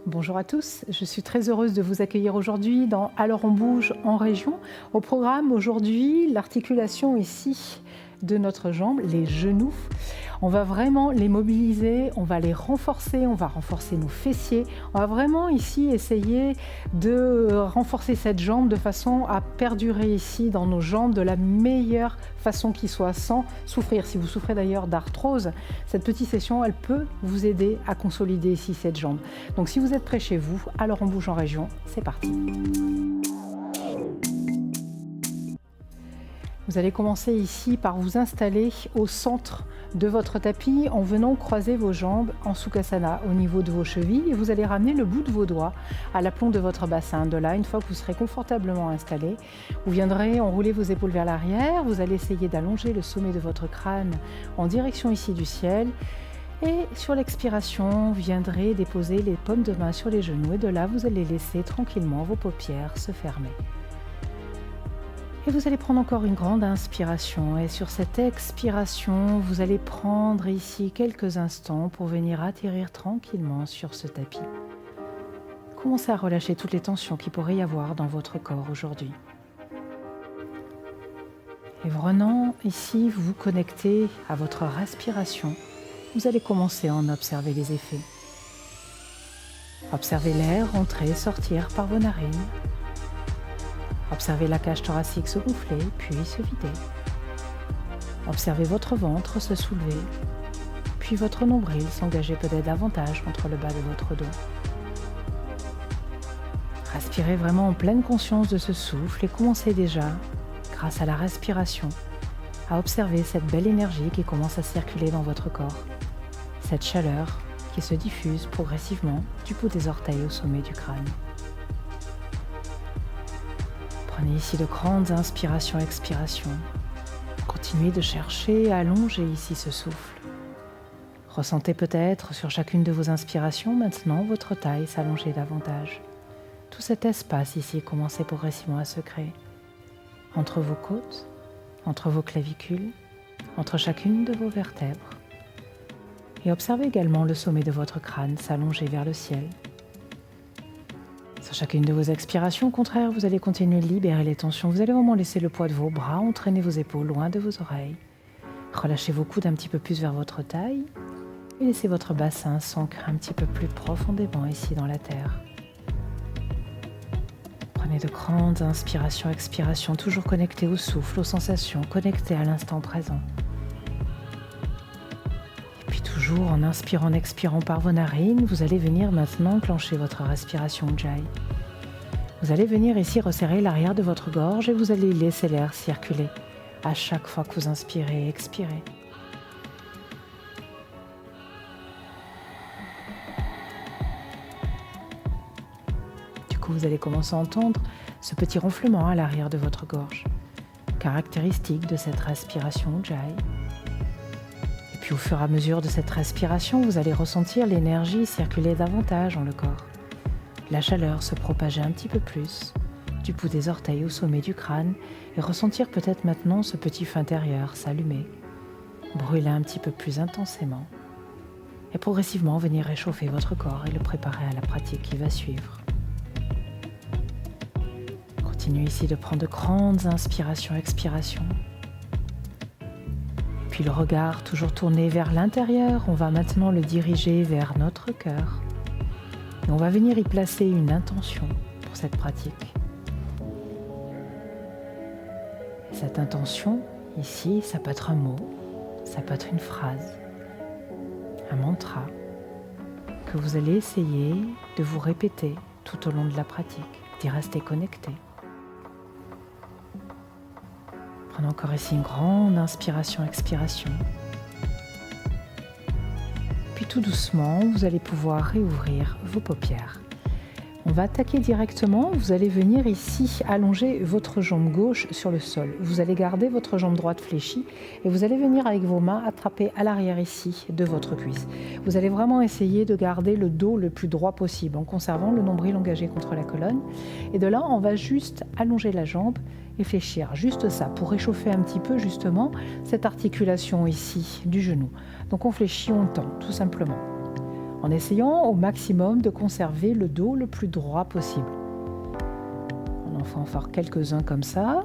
Bonjour à tous, je suis très heureuse de vous accueillir aujourd'hui dans Alors on bouge en région. Au programme aujourd'hui, l'articulation ici de notre jambe, les genoux. On va vraiment les mobiliser, on va les renforcer, on va renforcer nos fessiers. On va vraiment ici essayer de renforcer cette jambe de façon à perdurer ici dans nos jambes de la meilleure façon qui soit sans souffrir. Si vous souffrez d'ailleurs d'arthrose, cette petite session, elle peut vous aider à consolider ici cette jambe. Donc si vous êtes près chez vous, alors on bouge en région, c'est parti. Vous allez commencer ici par vous installer au centre de votre tapis en venant croiser vos jambes en Sukhasana au niveau de vos chevilles et vous allez ramener le bout de vos doigts à l'aplomb de votre bassin. De là, une fois que vous serez confortablement installé, vous viendrez enrouler vos épaules vers l'arrière, vous allez essayer d'allonger le sommet de votre crâne en direction ici du ciel et sur l'expiration, vous viendrez déposer les paumes de main sur les genoux et de là, vous allez laisser tranquillement vos paupières se fermer. Et vous allez prendre encore une grande inspiration et sur cette expiration, vous allez prendre ici quelques instants pour venir atterrir tranquillement sur ce tapis. Commencez à relâcher toutes les tensions qu'il pourrait y avoir dans votre corps aujourd'hui. Et venant ici vous connecter à votre respiration, vous allez commencer à en observer les effets. Observez l'air entrer et sortir par vos narines. Observez la cage thoracique se gonfler, puis se vider. Observez votre ventre se soulever, puis votre nombril s'engager peut-être davantage contre le bas de votre dos. Respirez vraiment en pleine conscience de ce souffle et commencez déjà, grâce à la respiration, à observer cette belle énergie qui commence à circuler dans votre corps. Cette chaleur qui se diffuse progressivement du bout des orteils au sommet du crâne. Prenez ici de grandes inspirations, expirations. Continuez de chercher à allonger ici ce souffle. Ressentez peut-être sur chacune de vos inspirations maintenant votre taille s'allonger davantage. Tout cet espace ici commencez progressivement à se créer. Entre vos côtes, entre vos clavicules, entre chacune de vos vertèbres. Et observez également le sommet de votre crâne s'allonger vers le ciel. Sur chacune de vos expirations, au contraire, vous allez continuer de libérer les tensions. Vous allez vraiment laisser le poids de vos bras entraîner vos épaules loin de vos oreilles. Relâchez vos coudes un petit peu plus vers votre taille et laissez votre bassin s'ancrer un petit peu plus profondément ici dans la terre. Prenez de grandes inspirations, expirations, toujours connectées au souffle, aux sensations, connectées à l'instant présent. Toujours en inspirant, en expirant par vos narines, vous allez venir maintenant enclencher votre respiration Ujjayi. Vous allez venir ici resserrer l'arrière de votre gorge et vous allez laisser l'air circuler à chaque fois que vous inspirez et expirez. Du coup, vous allez commencer à entendre ce petit ronflement à l'arrière de votre gorge, caractéristique de cette respiration Ujjayi. Puis au fur et à mesure de cette respiration, vous allez ressentir l'énergie circuler davantage dans le corps. La chaleur se propager un petit peu plus, du bout des orteils au sommet du crâne, et ressentir peut-être maintenant ce petit feu intérieur s'allumer, brûler un petit peu plus intensément, et progressivement venir réchauffer votre corps et le préparer à la pratique qui va suivre. Continuez ici de prendre de grandes inspirations, expirations. Puis le regard toujours tourné vers l'intérieur, on va maintenant le diriger vers notre cœur. Et on va venir y placer une intention pour cette pratique. Et cette intention, ici, ça peut être un mot, ça peut être une phrase, un mantra que vous allez essayer de vous répéter tout au long de la pratique, d'y rester connecté. Prenez encore ici une grande inspiration, expiration. Puis tout doucement, vous allez pouvoir réouvrir vos paupières. On va attaquer directement, vous allez venir ici allonger votre jambe gauche sur le sol. Vous allez garder votre jambe droite fléchie et vous allez venir avec vos mains attraper à l'arrière ici de votre cuisse. Vous allez vraiment essayer de garder le dos le plus droit possible en conservant le nombril engagé contre la colonne. Et de là, on va juste allonger la jambe et fléchir, juste ça, pour réchauffer un petit peu justement cette articulation ici du genou. Donc on fléchit, on tend, tout simplement. en essayant au maximum de conserver le dos le plus droit possible. On en fait encore quelques-uns comme ça.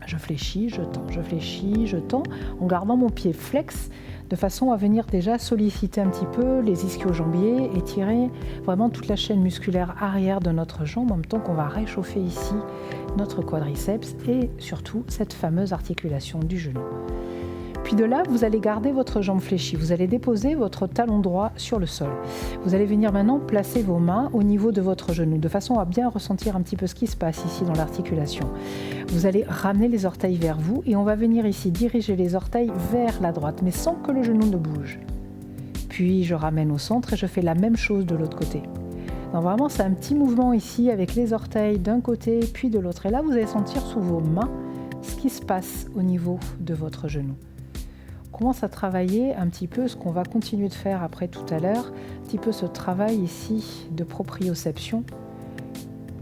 Je fléchis, je tends, je fléchis, je tends, en gardant mon pied flex, de façon à venir déjà solliciter un petit peu les ischio-jambiers, étirer vraiment toute la chaîne musculaire arrière de notre jambe, en même temps qu'on va réchauffer ici notre quadriceps et surtout cette fameuse articulation du genou. Puis de là, vous allez garder votre jambe fléchie. Vous allez déposer votre talon droit sur le sol. Vous allez venir maintenant placer vos mains au niveau de votre genou, de façon à bien ressentir un petit peu ce qui se passe ici dans l'articulation. Vous allez ramener les orteils vers vous et on va venir ici diriger les orteils vers la droite, mais sans que le genou ne bouge. Puis je ramène au centre et je fais la même chose de l'autre côté. Donc vraiment, c'est un petit mouvement ici avec les orteils d'un côté puis de l'autre. Et là, vous allez sentir sous vos mains ce qui se passe au niveau de votre genou. On commence à travailler un petit peu ce qu'on va continuer de faire après tout à l'heure, un petit peu ce travail ici de proprioception,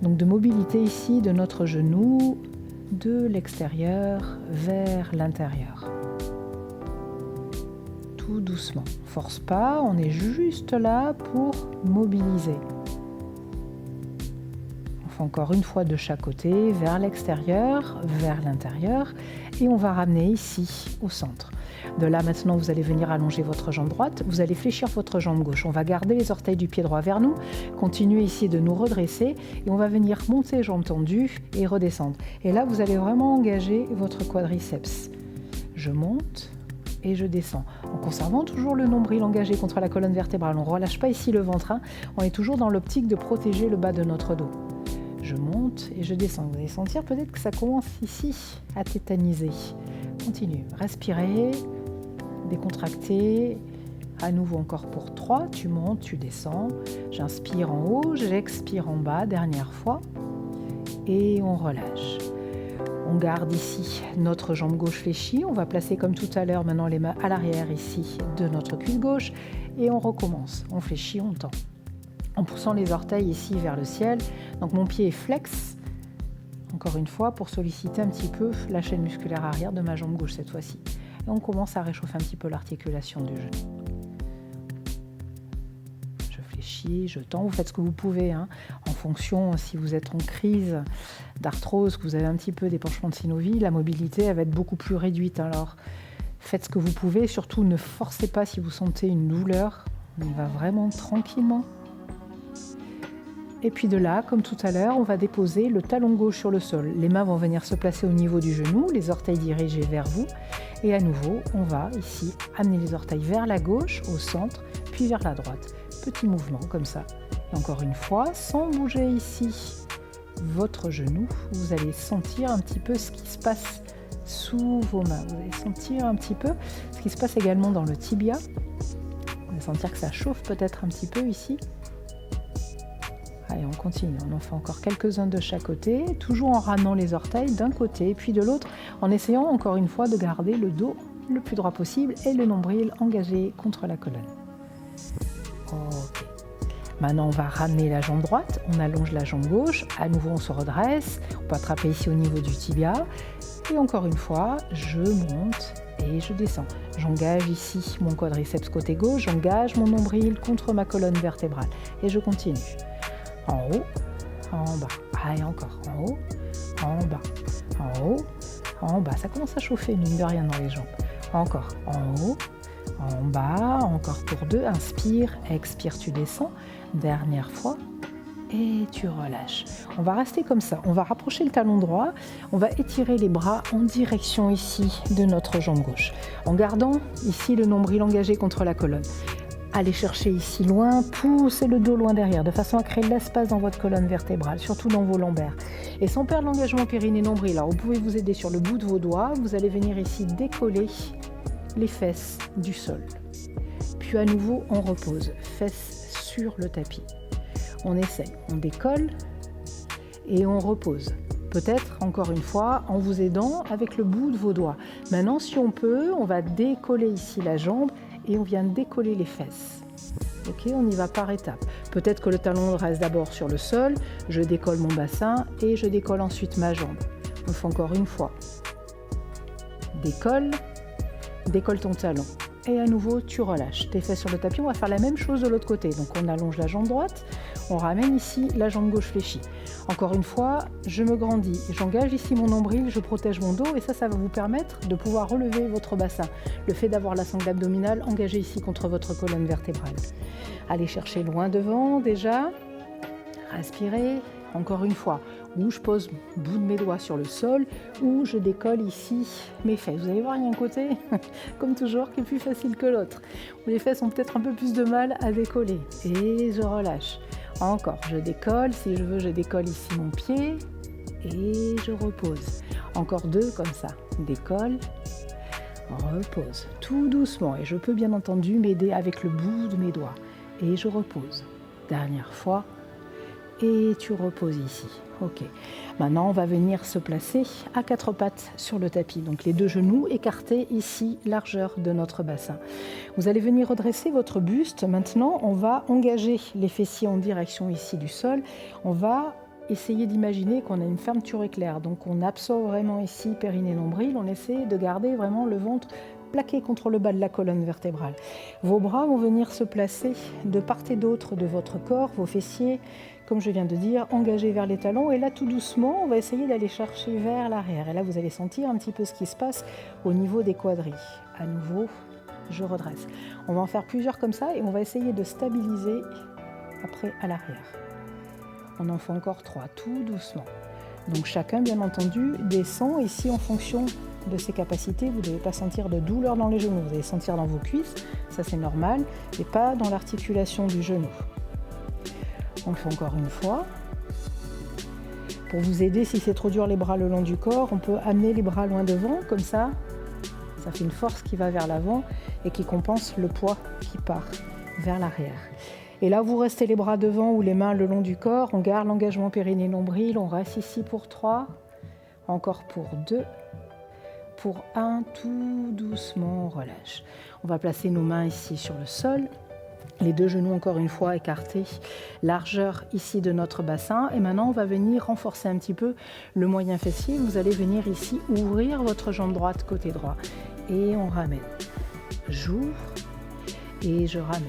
donc de mobilité ici de notre genou, de l'extérieur vers l'intérieur. Tout doucement, force pas, on est juste là pour mobiliser. On fait encore une fois de chaque côté, vers l'extérieur, vers l'intérieur, et on va ramener ici au centre. De là, maintenant, vous allez venir allonger votre jambe droite, vous allez fléchir votre jambe gauche. On va garder les orteils du pied droit vers nous, continuer ici de nous redresser et on va venir monter jambe tendue et redescendre. Et là, vous allez vraiment engager votre quadriceps. Je monte et je descends, en conservant toujours le nombril engagé contre la colonne vertébrale. On ne relâche pas ici le ventre, hein. On est toujours dans l'optique de protéger le bas de notre dos. Je monte et je descends. Vous allez sentir peut-être que ça commence ici à tétaniser. Continue, respirez. Décontracté, à nouveau encore pour 3, tu montes, tu descends, j'inspire en haut, j'expire en bas, dernière fois, et on relâche. On garde ici notre jambe gauche fléchie, on va placer comme tout à l'heure maintenant les mains à l'arrière ici de notre cuisse gauche, et on recommence, on fléchit, on tend, en poussant les orteils ici vers le ciel, donc mon pied est flex, encore une fois pour solliciter un petit peu la chaîne musculaire arrière de ma jambe gauche cette fois-ci. Et on commence à réchauffer un petit peu l'articulation du genou. Je fléchis, je tends, vous faites ce que vous pouvez, hein, en fonction, si vous êtes en crise d'arthrose, que vous avez un petit peu d'épanchement de synovie, la mobilité elle va être beaucoup plus réduite. Alors faites ce que vous pouvez, surtout ne forcez pas si vous sentez une douleur, on va vraiment tranquillement. Et puis de là, comme tout à l'heure, on va déposer le talon gauche sur le sol. Les mains vont venir se placer au niveau du genou, les orteils dirigés vers vous. Et à nouveau, on va ici amener les orteils vers la gauche, au centre, puis vers la droite. Petit mouvement comme ça. Et encore une fois, sans bouger ici votre genou, vous allez sentir un petit peu ce qui se passe sous vos mains. Vous allez sentir un petit peu ce qui se passe également dans le tibia. Vous allez sentir que ça chauffe peut-être un petit peu ici. Allez, on continue, on en fait encore quelques-uns de chaque côté, toujours en ramenant les orteils d'un côté puis de l'autre, en essayant encore une fois de garder le dos le plus droit possible et le nombril engagé contre la colonne. Ok. Maintenant, on va ramener la jambe droite, on allonge la jambe gauche, à nouveau on se redresse, on peut attraper ici au niveau du tibia, et encore une fois, je monte et je descends. J'engage ici mon quadriceps côté gauche, j'engage mon nombril contre ma colonne vertébrale, et je continue. En haut, en bas, et encore, en haut, en bas, en haut, en bas. Ça commence à chauffer, mine de rien, dans les jambes. Encore, en haut, en bas, encore pour 2. Inspire, expire, tu descends. Dernière fois, et tu relâches. On va rester comme ça. On va rapprocher le talon droit. On va étirer les bras en direction ici de notre jambe gauche. En gardant ici le nombril engagé contre la colonne. Allez chercher ici loin, poussez le dos loin derrière, de façon à créer de l'espace dans votre colonne vertébrale, surtout dans vos lombaires. Et sans perdre l'engagement périnée-nombril, alors vous pouvez vous aider sur le bout de vos doigts, vous allez venir ici décoller les fesses du sol. Puis à nouveau, on repose, fesses sur le tapis. On essaye, on décolle et on repose. Peut-être, encore une fois, en vous aidant avec le bout de vos doigts. Maintenant, si on peut, on va décoller ici la jambe et on vient décoller les fesses. Ok, on y va par étapes. Peut-être que le talon reste d'abord sur le sol, je décolle mon bassin et je décolle ensuite ma jambe. On fait encore une fois. Décolle ton talon. et à nouveau tu relâches. Tes fesses sur le tapis, on va faire la même chose de l'autre côté. Donc on allonge la jambe droite, on ramène ici la jambe gauche fléchie. Encore une fois, je me grandis, j'engage ici mon nombril, je protège mon dos et ça va vous permettre de pouvoir relever votre bassin. Le fait d'avoir la sangle abdominale engagée ici contre votre colonne vertébrale. Allez chercher loin devant déjà, respirez, encore une fois. Où je pose le bout de mes doigts sur le sol, ou je décolle ici mes fesses. Vous allez voir, il y a un côté, comme toujours, qui est plus facile que l'autre. Les fesses ont peut-être un peu plus de mal à décoller. Et je relâche. Encore, je décolle. Si je veux, je décolle ici mon pied. Et je repose. Encore 2 comme ça. Décolle, repose. Tout doucement. Et je peux bien entendu m'aider avec le bout de mes doigts. Et je repose. Dernière fois. Et tu reposes ici. Ok. Maintenant, on va venir se placer à 4 pattes sur le tapis. Donc, les 2 genoux écartés ici, largeur de notre bassin. Vous allez venir redresser votre buste. Maintenant, on va engager les fessiers en direction ici du sol. On va essayer d'imaginer qu'on a une fermeture éclair. Donc, on absorbe vraiment ici périnée nombril. On essaie de garder vraiment le ventre plaqué contre le bas de la colonne vertébrale. Vos bras vont venir se placer de part et d'autre de votre corps, vos fessiers, comme je viens de dire, engagés vers les talons. Et là, tout doucement, on va essayer d'aller chercher vers l'arrière. Et là, vous allez sentir un petit peu ce qui se passe au niveau des quadris. À nouveau, je redresse. On va en faire plusieurs comme ça et on va essayer de stabiliser après à l'arrière. On en fait encore 3, tout doucement. Donc chacun, bien entendu, descend ici en fonction de ses capacités. Vous ne devez pas sentir de douleur dans les genoux. Vous allez sentir dans vos cuisses, ça c'est normal, et pas dans l'articulation du genou. On le fait encore une fois. Pour vous aider, si c'est trop dur les bras le long du corps, on peut amener les bras loin devant, comme ça. Ça fait une force qui va vers l'avant et qui compense le poids qui part vers l'arrière. Et là, vous restez les bras devant ou les mains le long du corps. On garde l'engagement périnée-nombril. On reste ici pour 3. Encore pour 2. Pour 1, tout doucement, on relâche. On va placer nos mains ici sur le sol. Les 2 genoux, encore une fois, écartés. Largeur ici de notre bassin. Et maintenant, on va venir renforcer un petit peu le moyen fessier. Vous allez venir ici ouvrir votre jambe droite côté droit. Et on ramène. J'ouvre et je ramène.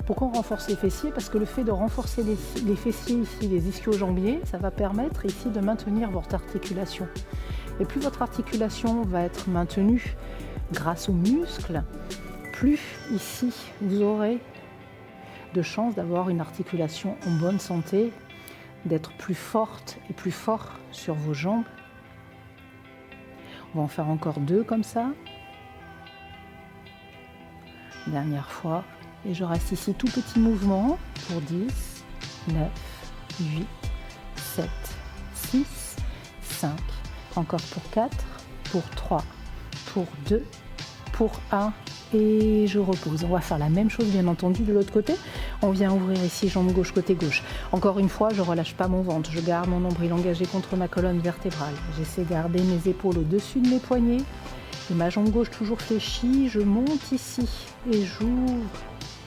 Pourquoi on renforce les fessiers? Parce que le fait de renforcer les fessiers ici, les ischio-jambiers, ça va permettre ici de maintenir votre articulation. Et plus votre articulation va être maintenue grâce aux muscles, plus ici vous aurez de chances d'avoir une articulation en bonne santé, d'être plus forte et plus fort sur vos jambes. On va en faire encore 2 comme ça. Dernière fois. Et je reste ici tout petit mouvement pour 10, 9, 8, 7, 6, 5. Encore pour 4, pour 3, pour 2, pour 1. Et je repose. On va faire la même chose bien entendu de l'autre côté. On vient ouvrir ici jambe gauche côté gauche. Encore une fois, je ne relâche pas mon ventre. Je garde mon nombril engagé contre ma colonne vertébrale. J'essaie de garder mes épaules au-dessus de mes poignets. Et ma jambe gauche toujours fléchie. Je monte ici et j'ouvre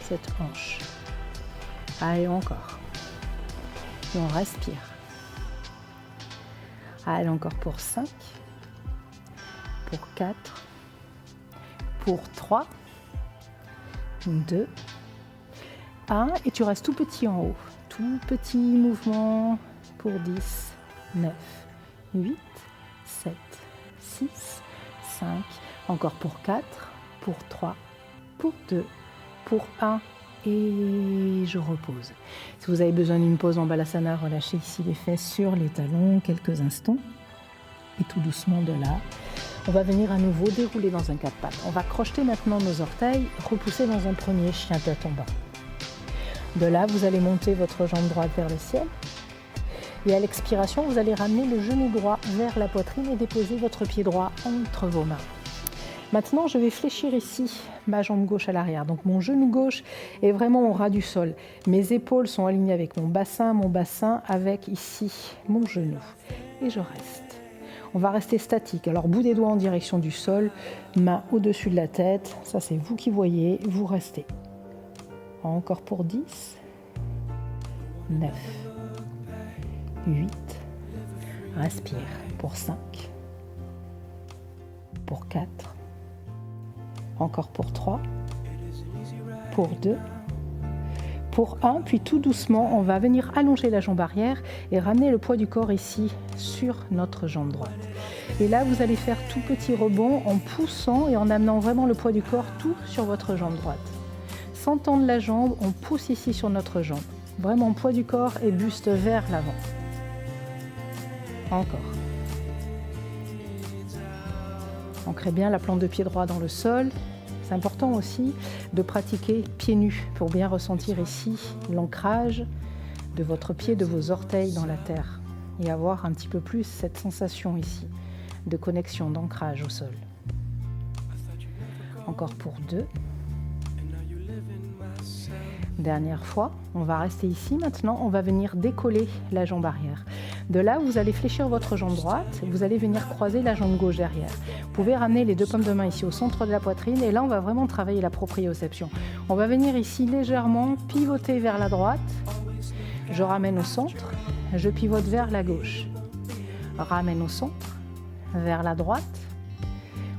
cette hanche. Allez, encore. Et on respire. Allez, encore pour 5. Pour 4. Pour 3, 2, 1, et tu restes tout petit en haut. Tout petit mouvement pour 10, 9, 8, 7, 6, 5, encore pour 4, pour 3, pour 2, pour 1, et je repose. Si vous avez besoin d'une pause en Balasana, relâchez ici les fesses sur les talons quelques instants, et tout doucement de là, on va venir à nouveau dérouler dans un 4 pattes. On va crocheter maintenant nos orteils, repousser dans un premier chien tête en bas. De là, vous allez monter votre jambe droite vers le ciel. Et à l'expiration, vous allez ramener le genou droit vers la poitrine et déposer votre pied droit entre vos mains. Maintenant, je vais fléchir ici ma jambe gauche à l'arrière. Donc mon genou gauche est vraiment au ras du sol. Mes épaules sont alignées avec mon bassin avec ici mon genou. Et je reste. On va rester statique. Alors, bout des doigts en direction du sol, main au-dessus de la tête. Ça, c'est vous qui voyez. Vous restez. Encore pour 10, 9, 8. Respire. Pour 5, pour 4. Encore pour 3, pour 2, pour 1, puis tout doucement, on va venir allonger la jambe arrière et ramener le poids du corps ici sur notre jambe droite. Et là, vous allez faire tout petit rebond en poussant et en amenant vraiment le poids du corps tout sur votre jambe droite. Sans tendre la jambe, on pousse ici sur notre jambe. Vraiment poids du corps et buste vers l'avant. Encore. Ancrez bien la plante de pied droit dans le sol. C'est important aussi de pratiquer pieds nus pour bien ressentir ici l'ancrage de votre pied, de vos orteils dans la terre et avoir un petit peu plus cette sensation ici de connexion, d'ancrage au sol. Encore pour 2. Dernière fois, on va rester ici. Maintenant, on va venir décoller la jambe arrière. De là, vous allez fléchir votre jambe droite. Vous allez venir croiser la jambe gauche derrière. Vous pouvez ramener les deux paumes de main ici au centre de la poitrine. Et là, on va vraiment travailler la proprioception. On va venir ici légèrement pivoter vers la droite. Je ramène au centre. Je pivote vers la gauche. Ramène au centre, vers la droite,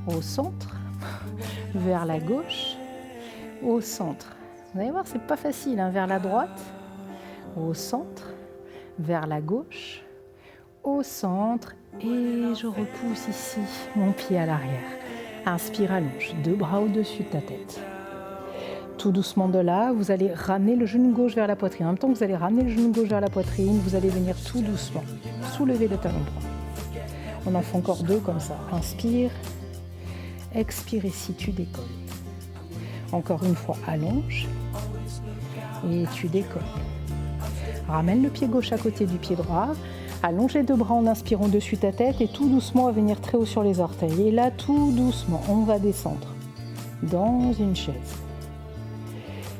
au centre, vers la gauche, au centre. Vous allez voir, c'est pas facile, hein, vers la droite, au centre, vers la gauche, au centre, et je repousse ici mon pied à l'arrière. Inspire, allonge, deux bras au-dessus de ta tête. Tout doucement de là, vous allez ramener le genou gauche vers la poitrine. En même temps que vous allez ramener le genou gauche vers la poitrine, vous allez venir tout doucement soulever le talon droit. On en fait encore 2 comme ça. Inspire, expire ici, tu décolles. Encore une fois, allonge et tu décolles. Ramène le pied gauche à côté du pied droit. Allonge les 2 bras en inspirant dessus ta tête et tout doucement, on va venir très haut sur les orteils. Et là, tout doucement, on va descendre dans une chaise.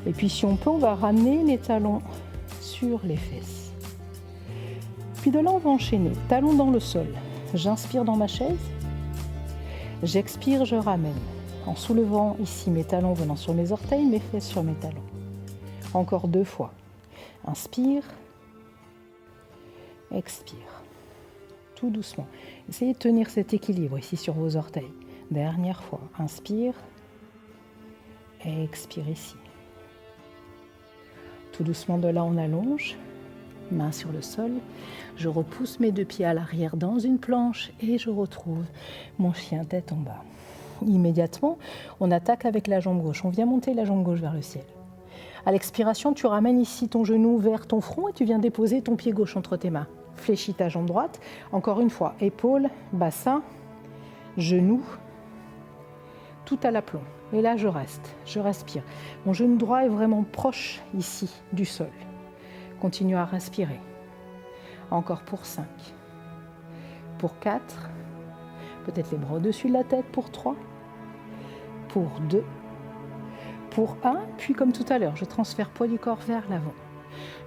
Et puis si on peut, on va ramener les talons sur les fesses. Puis de là, on va enchaîner. Talons dans le sol. J'inspire dans ma chaise. J'expire, je ramène. En soulevant ici mes talons venant sur mes orteils, mes fesses sur mes talons. Encore 2 fois. Inspire. Expire. Tout doucement. Essayez de tenir cet équilibre ici sur vos orteils. Dernière fois. Inspire. Expire ici. Tout doucement de là, on allonge. Main sur le sol. Je repousse mes 2 pieds à l'arrière dans une planche et je retrouve mon chien tête en bas. Immédiatement, on attaque avec la jambe gauche. On vient monter la jambe gauche vers le ciel. À l'expiration, tu ramènes ici ton genou vers ton front et tu viens déposer ton pied gauche entre tes mains. Fléchis ta jambe droite. Encore une fois, épaule, bassin, genou, tout à l'aplomb. Et là, je reste, je respire. Mon genou droit est vraiment proche ici du sol. Continue à respirer. Encore pour 5. Pour 4. Peut-être les bras au-dessus de la tête pour 3. Pour 2. Pour 1. Puis comme tout à l'heure, je transfère poids du corps vers l'avant.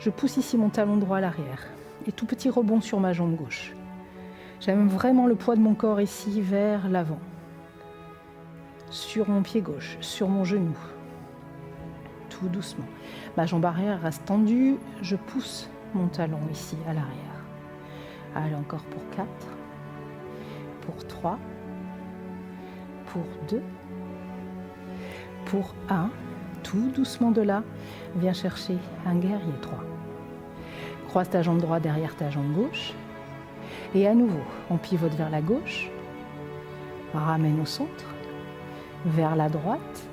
Je pousse ici mon talon droit à l'arrière. Et tout petit rebond sur ma jambe gauche. J'amène vraiment le poids de mon corps ici vers l'avant. Sur mon pied gauche, sur mon genou. Tout doucement. Ma jambe arrière reste tendue. Je pousse mon talon ici à l'arrière. Allez, encore pour 4. Pour 3. Pour 2. Pour 1. Tout doucement de là. Viens chercher un guerrier 3. Croise ta jambe droite derrière ta jambe gauche. Et à nouveau, on pivote vers la gauche. Ramène au centre. Vers la droite.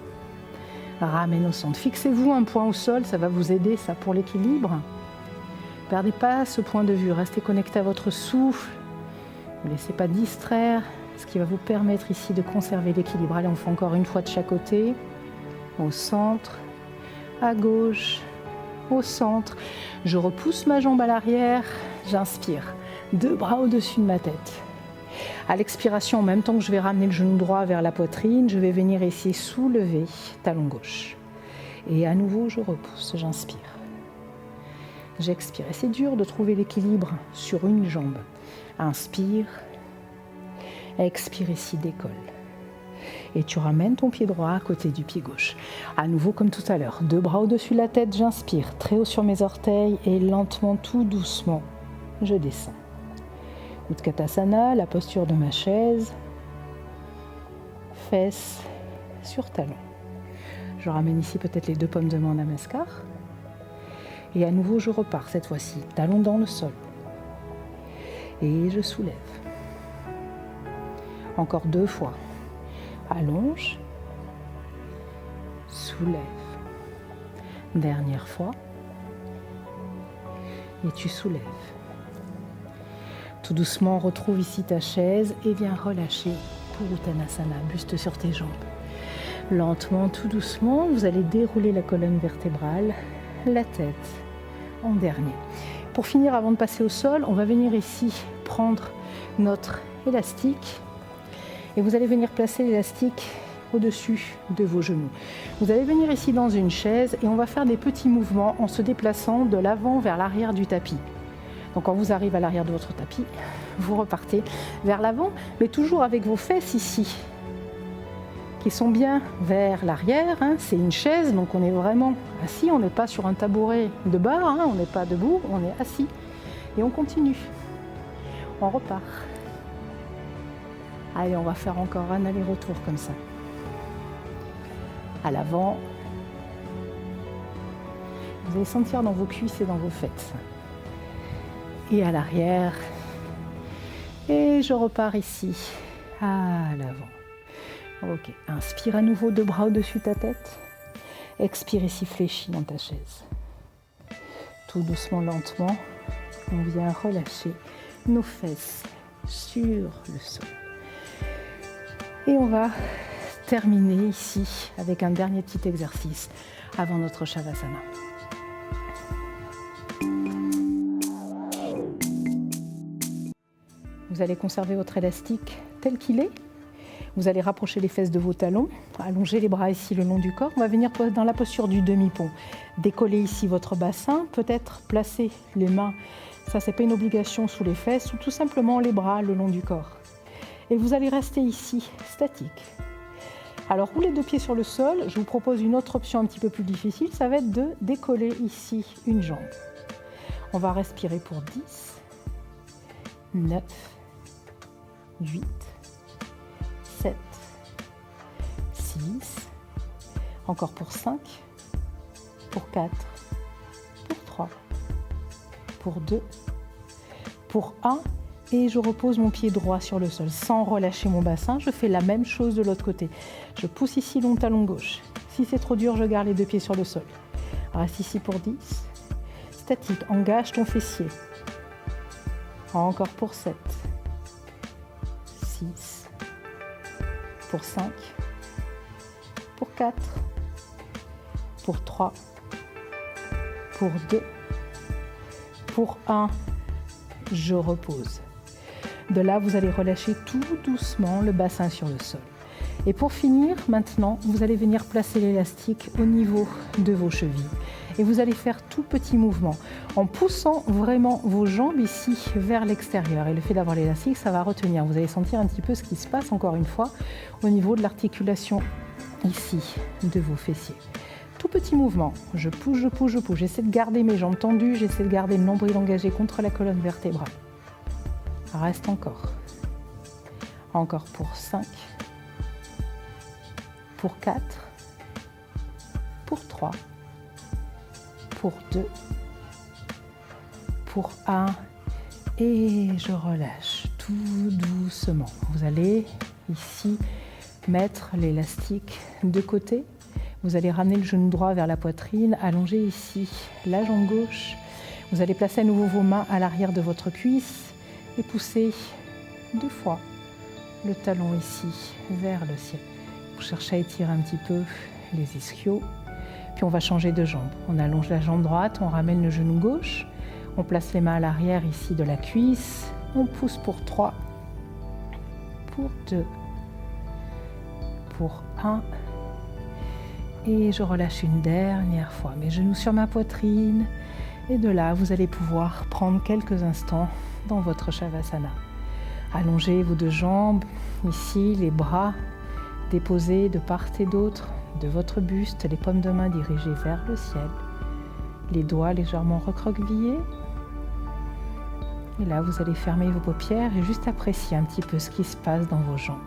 Ramène au centre. Fixez-vous un point au sol, ça va vous aider, ça, pour l'équilibre. Ne perdez pas ce point de vue, restez connecté à votre souffle. Ne vous laissez pas distraire, ce qui va vous permettre ici de conserver l'équilibre. Allez, on fait encore une fois de chaque côté. Au centre, à gauche, au centre. Je repousse ma jambe à l'arrière, j'inspire. 2 bras au-dessus de ma tête. À l'expiration, en même temps que je vais ramener le genou droit vers la poitrine, je vais venir ici soulever talon gauche. Et à nouveau, je repousse, j'inspire. J'expire. Et c'est dur de trouver l'équilibre sur une jambe. Inspire. Expire ici, décolle. Et tu ramènes ton pied droit à côté du pied gauche. À nouveau, comme tout à l'heure, 2 bras au-dessus de la tête, j'inspire. Très haut sur mes orteils et lentement, tout doucement, je descends. Utkatasana, la posture de ma chaise, fesses sur talon. Je ramène ici peut-être les 2 pommes de main en namaskar. Et à nouveau, je repars cette fois-ci, talon dans le sol. Et je soulève. Encore 2 fois. Allonge. Soulève. Dernière fois. Et tu soulèves. Tout doucement, retrouve ici ta chaise et viens relâcher pour Uttanasana, buste sur tes jambes. Lentement, tout doucement, vous allez dérouler la colonne vertébrale, la tête en dernier. Pour finir, avant de passer au sol, on va venir ici prendre notre élastique et vous allez venir placer l'élastique au-dessus de vos genoux. Vous allez venir ici dans une chaise et on va faire des petits mouvements en se déplaçant de l'avant vers l'arrière du tapis. Donc quand vous arrivez à l'arrière de votre tapis, vous repartez vers l'avant, mais toujours avec vos fesses ici, qui sont bien vers l'arrière. C'est une chaise, donc on est vraiment assis, on n'est pas sur un tabouret de bar, on n'est pas debout, on est assis. Et on continue. On repart. Allez, on va faire encore un aller-retour comme ça. À l'avant. Vous allez sentir dans vos cuisses et dans vos fêtes. Et à l'arrière. Et je repars ici, à l'avant. Ok, inspire à nouveau, 2 bras au-dessus de ta tête. Expire ici, fléchis dans ta chaise. Tout doucement, lentement, on vient relâcher nos fesses sur le sol. Et on va terminer ici avec un dernier petit exercice avant notre Shavasana. Vous allez conserver votre élastique tel qu'il est. Vous allez rapprocher les fesses de vos talons, allonger les bras ici le long du corps. On va venir dans la posture du demi-pont. Décoller ici votre bassin, peut-être placer les mains, ça c'est pas une obligation, sous les fesses ou tout simplement les bras le long du corps. Et vous allez rester ici, statique. Alors roulez 2 pieds sur le sol. Je vous propose une autre option un petit peu plus difficile, ça va être de décoller ici une jambe. On va respirer pour 10, 9, 8, 7, 6, encore pour 5, pour 4, pour 3, pour 2, pour 1 et je repose mon pied droit sur le sol sans relâcher mon bassin. Je fais la même chose de l'autre côté. Je pousse ici mon talon gauche. Si c'est trop dur, je garde les 2 pieds sur le sol. Reste ici pour 10. Statique, engage ton fessier. Encore pour 7, 6, pour 5, pour 4, pour 3, pour 2, pour 1, je repose. De là, vous allez relâcher tout doucement le bassin sur le sol. Et pour finir, maintenant, vous allez venir placer l'élastique au niveau de vos chevilles. Et vous allez faire tout petit mouvement en poussant vraiment vos jambes ici vers l'extérieur. Et le fait d'avoir l'élastique, ça va retenir. Vous allez sentir un petit peu ce qui se passe, encore une fois, au niveau de l'articulation ici de vos fessiers. Tout petit mouvement. Je pousse, je pousse, je pousse. J'essaie de garder mes jambes tendues. J'essaie de garder le nombril engagé contre la colonne vertébrale. Reste encore. Encore pour 5. Pour 4. Pour 3. Pour 2, pour 1 et je relâche tout doucement. Vous allez ici mettre l'élastique de côté. Vous allez ramener le genou droit vers la poitrine, allonger ici la jambe gauche. Vous allez placer à nouveau vos mains à l'arrière de votre cuisse et pousser 2 fois le talon ici vers le ciel. Vous cherchez à étirer un petit peu les ischios. Puis on va changer de jambe. On allonge la jambe droite, on ramène le genou gauche, on place les mains à l'arrière ici de la cuisse, on pousse pour 3, pour 2, pour 1 et je relâche une dernière fois. Mes genoux sur ma poitrine et de là vous allez pouvoir prendre quelques instants dans votre Shavasana. Allongez vos 2 jambes, ici les bras déposés de part et d'autre de votre buste, les paumes de main dirigées vers le ciel, les doigts légèrement recroquevillés. Et là, vous allez fermer vos paupières et juste apprécier un petit peu ce qui se passe dans vos jambes.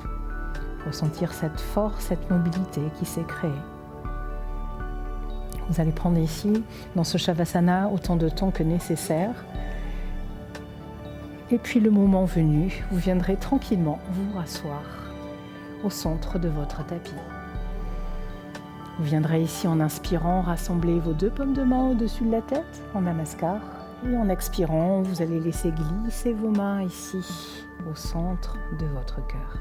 Ressentir cette force, cette mobilité qui s'est créée. Vous allez prendre ici, dans ce Shavasana, autant de temps que nécessaire. Et puis le moment venu, vous viendrez tranquillement vous rasseoir au centre de votre tapis. Vous viendrez ici en inspirant, rassembler vos 2 paumes de main au-dessus de la tête, en Namaskar. Et en expirant, vous allez laisser glisser vos mains ici, au centre de votre cœur.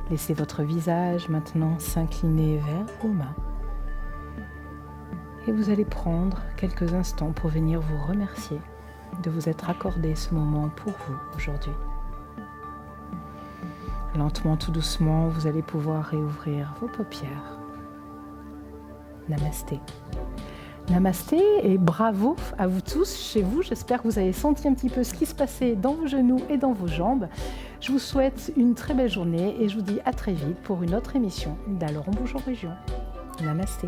Laissez votre visage maintenant s'incliner vers vos mains. Et vous allez prendre quelques instants pour venir vous remercier de vous être accordé ce moment pour vous aujourd'hui. Lentement, tout doucement, vous allez pouvoir réouvrir vos paupières. Namasté. Namasté et bravo à vous tous chez vous. J'espère que vous avez senti un petit peu ce qui se passait dans vos genoux et dans vos jambes. Je vous souhaite une très belle journée et je vous dis à très vite pour une autre émission d'Alors on bouge en région. Namasté.